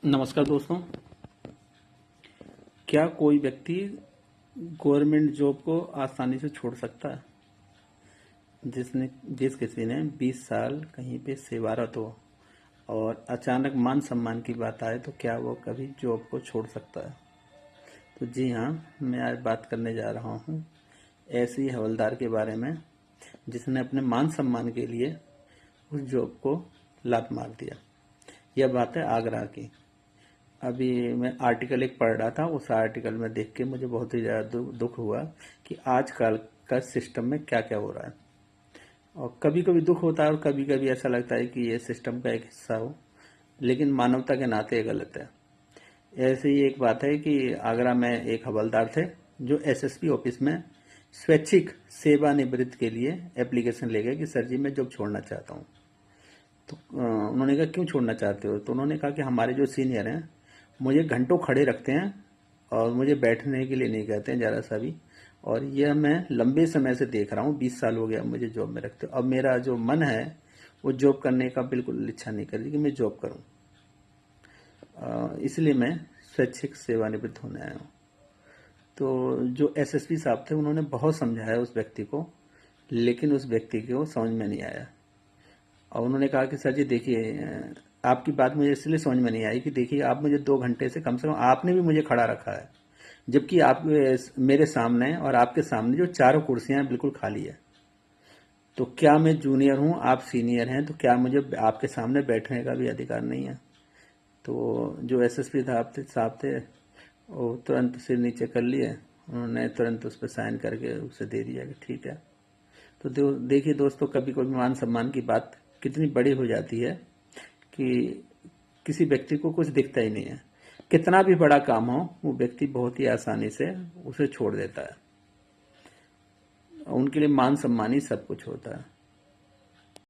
नमस्कार दोस्तों। क्या कोई व्यक्ति गवर्नमेंट जॉब को आसानी से छोड़ सकता है? जिस किसी ने 20 साल कहीं पे सेवारत हो और अचानक मान सम्मान की बात आए तो क्या वो कभी जॉब को छोड़ सकता है? तो जी हाँ, मैं आज बात करने जा रहा हूँ ऐसे ही हवलदार के बारे में जिसने अपने मान सम्मान के लिए उस जॉब को लात मार दिया। यह बात है आगरा की। अभी मैं आर्टिकल एक पढ़ रहा था, उस आर्टिकल में देख के मुझे बहुत ही ज़्यादा दुख हुआ कि आजकल का सिस्टम में क्या क्या हो रहा है। और कभी कभी दुख होता है और कभी कभी ऐसा लगता है कि ये सिस्टम का एक हिस्सा हो, लेकिन मानवता के नाते ये गलत है। ऐसे ही एक बात है कि आगरा में एक हवलदार थे जो एसएसपी ऑफिस में स्वैच्छिक सेवानिवृत्त के लिए एप्लीकेशन ले गए कि सर जी मैं जॉब छोड़ना चाहता हूँ। तो उन्होंने कहा क्यों छोड़ना चाहते हो? तो उन्होंने कहा कि हमारे जो सीनियर हैं मुझे घंटों खड़े रखते हैं और मुझे बैठने के लिए नहीं कहते हैं ज़रा सा भी। और यह मैं लंबे समय से देख रहा हूँ, 20 साल हो गया मुझे जॉब में रखते। अब मेरा जो मन है वो जॉब करने का बिल्कुल इच्छा नहीं कर रही कि मैं जॉब करूँ। इसलिए मैं स्वैच्छिक सेवानिवृत्त होने आया हूँ। तो जो एसएसपी साहब थे उन्होंने बहुत समझाया उस व्यक्ति को, लेकिन उस व्यक्ति को समझ में नहीं आया। और उन्होंने कहा कि सर जी देखिए, आपकी बात मुझे इसलिए समझ में नहीं आई कि देखिए आप मुझे 2 घंटे से कम आपने भी मुझे खड़ा रखा है, जबकि आप मेरे सामने और आपके सामने जो चारों कुर्सियां बिल्कुल खाली है। तो क्या मैं जूनियर हूं, आप सीनियर हैं, तो क्या मुझे आपके सामने बैठने का भी अधिकार नहीं है? तो जो एसएसपी साहब थे वो तुरंत सिर नीचे कर लिए। उन्होंने तुरंत उस पर साइन करके उसे दे दिया कि ठीक है। तो देखिए दोस्तों, कभी कभी मान सम्मान की बात कितनी बड़ी हो जाती है कि किसी व्यक्ति को कुछ दिखता ही नहीं है। कितना भी बड़ा काम हो वो व्यक्ति बहुत ही आसानी से उसे छोड़ देता है। उनके लिए मान सम्मान ही सब कुछ होता है।